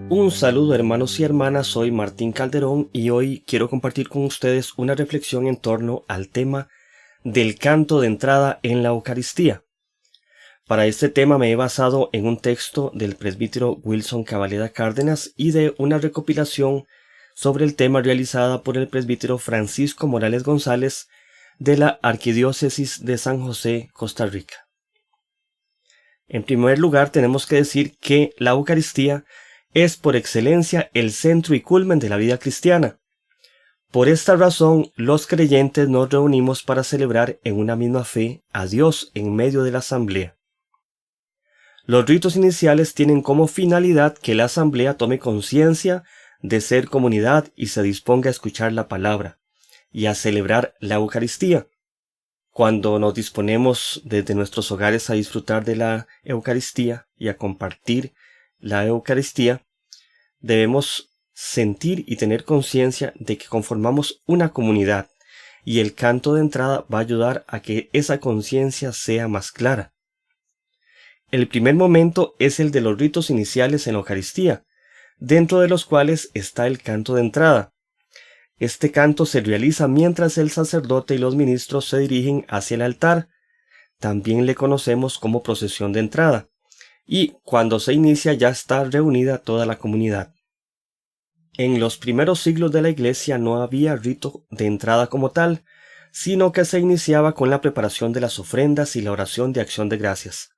Un saludo hermanos y hermanas, soy Martín Calderón y hoy quiero compartir con ustedes una reflexión en torno al tema del canto de entrada en la Eucaristía. Para este tema me he basado en un texto del presbítero Wilson Cabaleda Cárdenas y de una recopilación sobre el tema realizada por el presbítero Francisco Morales González de la Arquidiócesis de San José, Costa Rica. En primer lugar, tenemos que decir que la Eucaristía es por excelencia el centro y culmen de la vida cristiana. Por esta razón, los creyentes nos reunimos para celebrar en una misma fe a Dios en medio de la asamblea. Los ritos iniciales tienen como finalidad que la asamblea tome conciencia de ser comunidad y se disponga a escuchar la palabra y a celebrar la Eucaristía. Cuando nos disponemos desde nuestros hogares a disfrutar de la Eucaristía y a compartir la Eucaristía, debemos sentir y tener conciencia de que conformamos una comunidad y el canto de entrada va a ayudar a que esa conciencia sea más clara. El primer momento es el de los ritos iniciales en la Eucaristía, dentro de los cuales está el canto de entrada. Este canto se realiza mientras el sacerdote y los ministros se dirigen hacia el altar. También le conocemos como procesión de entrada. Y cuando se inicia ya está reunida toda la comunidad. En los primeros siglos de la Iglesia no había rito de entrada como tal, sino que se iniciaba con la preparación de las ofrendas y la oración de acción de gracias.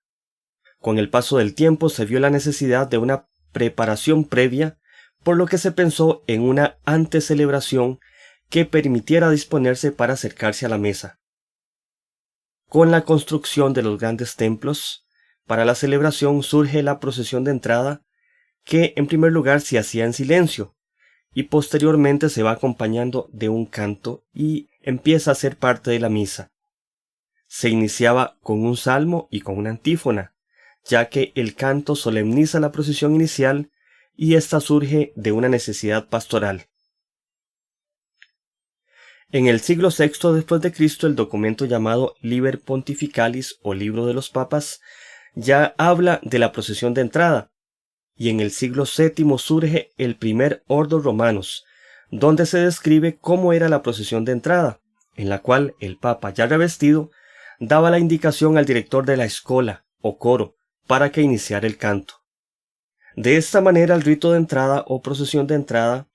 Con el paso del tiempo se vio la necesidad de una preparación previa, por lo que se pensó en una antecelebración que permitiera disponerse para acercarse a la mesa. Con la construcción de los grandes templos, para la celebración surge la procesión de entrada, que en primer lugar se hacía en silencio, y posteriormente se va acompañando de un canto y empieza a ser parte de la misa. Se iniciaba con un salmo y con una antífona, ya que el canto solemniza la procesión inicial y esta surge de una necesidad pastoral. En el siglo VI después de Cristo, el documento llamado Liber Pontificalis o Libro de los Papas ya habla de la procesión de entrada, y en el siglo VII surge el primer Ordo Romanus, donde se describe cómo era la procesión de entrada, en la cual el Papa ya revestido daba la indicación al director de la escola o coro para que iniciara el canto. De esta manera el rito de entrada o procesión de entrada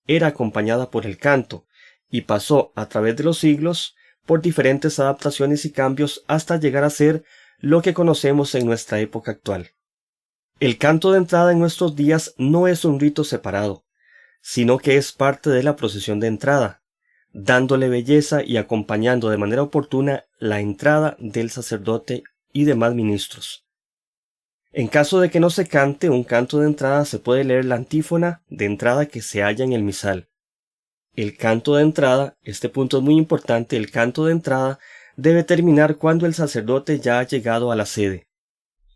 era acompañada por el canto y pasó a través de los siglos por diferentes adaptaciones y cambios hasta llegar a ser lo que conocemos en nuestra época actual. El canto de entrada en nuestros días no es un rito separado, sino que es parte de la procesión de entrada, dándole belleza y acompañando de manera oportuna la entrada del sacerdote y demás ministros. En caso de que no se cante un canto de entrada, se puede leer la antífona de entrada que se halla en el misal. El canto de entrada, este punto es muy importante, el canto de entrada debe terminar cuando el sacerdote ya ha llegado a la sede.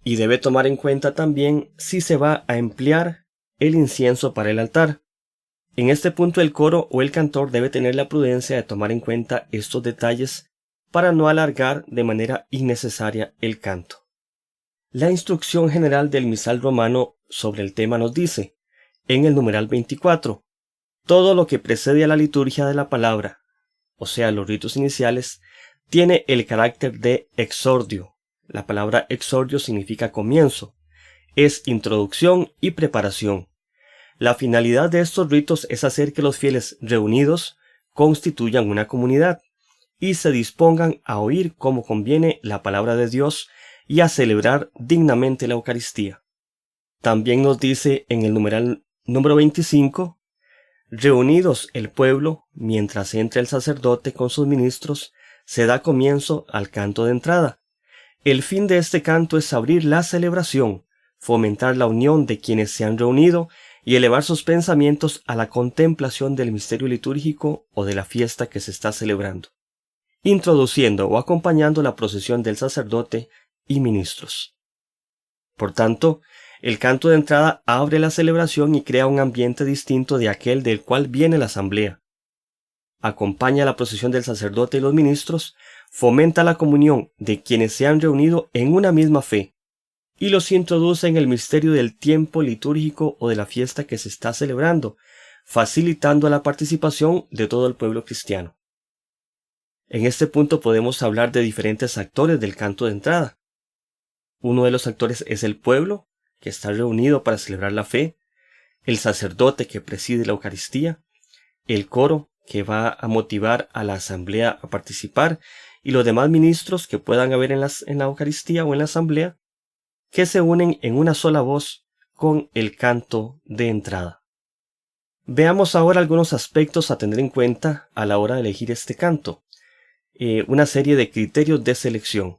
Y debe tomar en cuenta también si se va a emplear el incienso para el altar. En este punto el coro o el cantor debe tener la prudencia de tomar en cuenta estos detalles para no alargar de manera innecesaria el canto. La instrucción general del misal romano sobre el tema nos dice, en el numeral 24, todo lo que precede a la liturgia de la palabra, o sea, los ritos iniciales, tiene el carácter de exordio. La palabra exordio significa comienzo, es introducción y preparación. La finalidad de estos ritos es hacer que los fieles reunidos constituyan una comunidad y se dispongan a oír como conviene la palabra de Dios y a celebrar dignamente la Eucaristía. También nos dice en el numeral número 25, reunidos el pueblo, mientras entra el sacerdote con sus ministros, se da comienzo al canto de entrada. El fin de este canto es abrir la celebración, fomentar la unión de quienes se han reunido y elevar sus pensamientos a la contemplación del misterio litúrgico o de la fiesta que se está celebrando, introduciendo o acompañando la procesión del sacerdote y ministros. Por tanto, el canto de entrada abre la celebración y crea un ambiente distinto de aquel del cual viene la asamblea. Acompaña la procesión del sacerdote y los ministros, fomenta la comunión de quienes se han reunido en una misma fe, y los introduce en el misterio del tiempo litúrgico o de la fiesta que se está celebrando, facilitando la participación de todo el pueblo cristiano. En este punto podemos hablar de diferentes actores del canto de entrada. Uno de los actores es el pueblo, que está reunido para celebrar la fe, el sacerdote que preside la Eucaristía, el coro que va a motivar a la asamblea a participar y los demás ministros que puedan haber en la Eucaristía o en la asamblea, que se unen en una sola voz con el canto de entrada. Veamos ahora algunos aspectos a tener en cuenta a la hora de elegir este canto. Una serie de criterios de selección.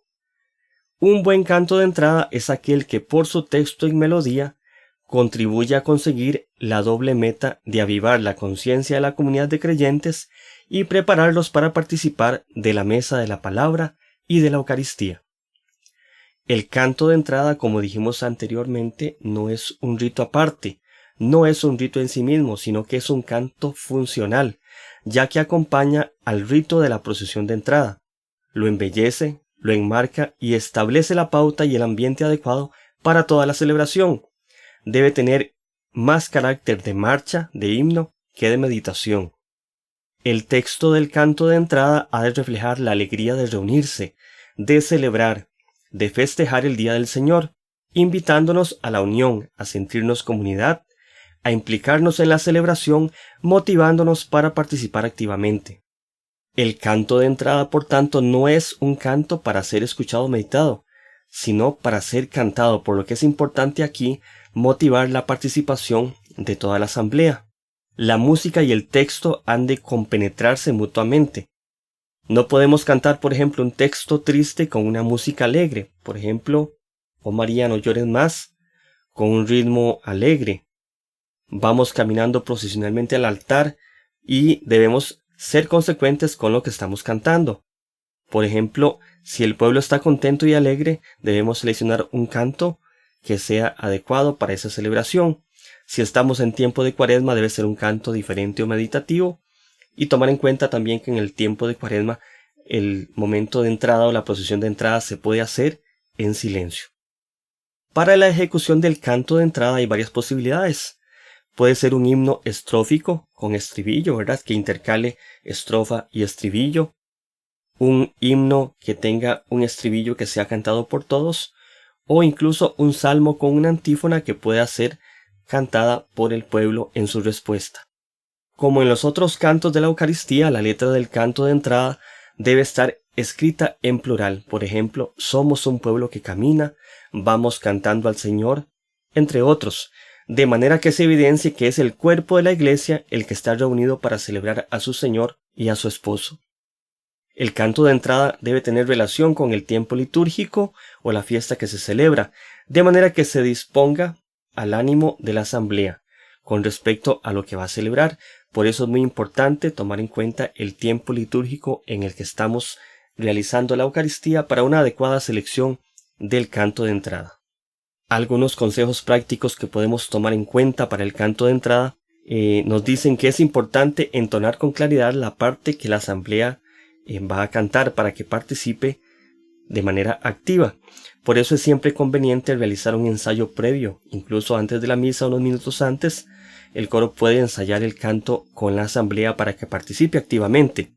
Un buen canto de entrada es aquel que por su texto y melodía contribuye a conseguir la doble meta de avivar la conciencia de la comunidad de creyentes y prepararlos para participar de la mesa de la palabra y de la Eucaristía. El canto de entrada, como dijimos anteriormente, no es un rito aparte, no es un rito en sí mismo, sino que es un canto funcional, ya que acompaña al rito de la procesión de entrada. Lo embellece, lo enmarca y establece la pauta y el ambiente adecuado para toda la celebración. Debe tener más carácter de marcha, de himno, que de meditación. El texto del canto de entrada ha de reflejar la alegría de reunirse, de celebrar, de festejar el Día del Señor, invitándonos a la unión, a sentirnos comunidad, a implicarnos en la celebración, motivándonos para participar activamente. El canto de entrada, por tanto, no es un canto para ser escuchado o meditado, sino para ser cantado, por lo que es importante aquí motivar la participación de toda la asamblea. La música y el texto han de compenetrarse mutuamente. No podemos cantar, por ejemplo, un texto triste con una música alegre, por ejemplo, "Oh María, no llores más", con un ritmo alegre. Vamos caminando procesionalmente al altar y debemos ser consecuentes con lo que estamos cantando. Por ejemplo, si el pueblo está contento y alegre, debemos seleccionar un canto que sea adecuado para esa celebración. Si estamos en tiempo de Cuaresma, debe ser un canto diferente o meditativo, y tomar en cuenta también que en el tiempo de Cuaresma el momento de entrada o la procesión de entrada se puede hacer en silencio. Para la ejecución del canto de entrada hay varias posibilidades. Puede ser un himno estrófico con estribillo, ¿verdad? Que intercale estrofa y estribillo. Un himno que tenga un estribillo que sea cantado por todos, o incluso un salmo con una antífona que pueda ser cantada por el pueblo en su respuesta. Como en los otros cantos de la Eucaristía, la letra del canto de entrada debe estar escrita en plural. Por ejemplo, "somos un pueblo que camina", "vamos cantando al Señor", entre otros, de manera que se evidencie que es el cuerpo de la Iglesia el que está reunido para celebrar a su Señor y a su esposo. El canto de entrada debe tener relación con el tiempo litúrgico o la fiesta que se celebra, de manera que se disponga al ánimo de la asamblea con respecto a lo que va a celebrar. Por eso es muy importante tomar en cuenta el tiempo litúrgico en el que estamos realizando la Eucaristía para una adecuada selección del canto de entrada. Algunos consejos prácticos que podemos tomar en cuenta para el canto de entrada nos dicen que es importante entonar con claridad la parte que la asamblea va a cantar para que participe de manera activa. Por eso es siempre conveniente realizar un ensayo previo, incluso antes de la misa, unos minutos antes. El coro puede ensayar el canto con la asamblea para que participe activamente.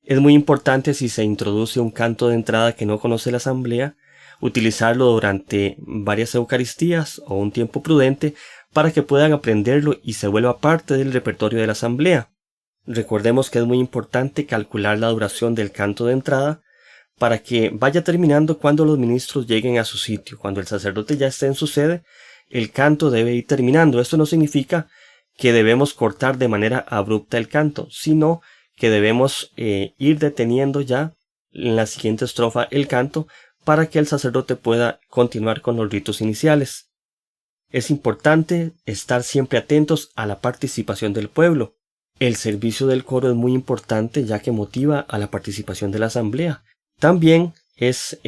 Es muy importante, si se introduce un canto de entrada que no conoce la asamblea, utilizarlo durante varias Eucaristías o un tiempo prudente para que puedan aprenderlo y se vuelva parte del repertorio de la asamblea. Recordemos que es muy importante calcular la duración del canto de entrada para que vaya terminando cuando los ministros lleguen a su sitio. Cuando el sacerdote ya esté en su sede, el canto debe ir terminando. Esto no significa que debemos cortar de manera abrupta el canto, sino que debemos ir deteniendo ya en la siguiente estrofa el canto para que el sacerdote pueda continuar con los ritos iniciales. Es importante estar siempre atentos a la participación del pueblo. El servicio del coro es muy importante, ya que motiva a la participación de la asamblea. También es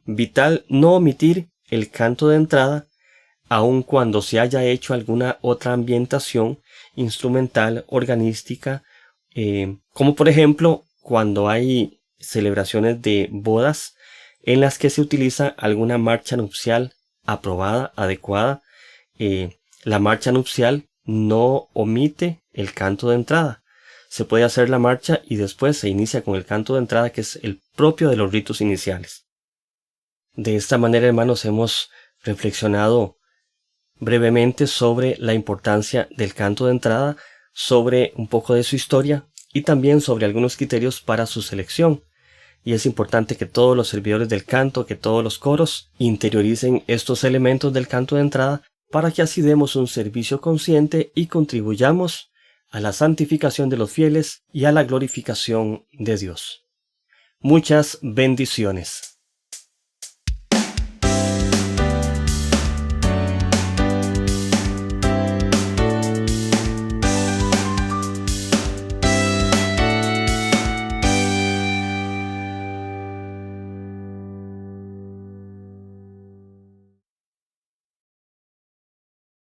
vital no omitir el canto de entrada, aun cuando se haya hecho alguna otra ambientación instrumental, organística, como por ejemplo cuando hay celebraciones de bodas en las que se utiliza alguna marcha nupcial aprobada, adecuada. La marcha nupcial no omite el canto de entrada. Se puede hacer la marcha y después se inicia con el canto de entrada, que es el propio de los ritos iniciales. De esta manera, hermanos, hemos reflexionado brevemente sobre la importancia del canto de entrada, sobre un poco de su historia y también sobre algunos criterios para su selección. Y es importante que todos los servidores del canto, que todos los coros interioricen estos elementos del canto de entrada para que así demos un servicio consciente y contribuyamos a la santificación de los fieles y a la glorificación de Dios. Muchas bendiciones.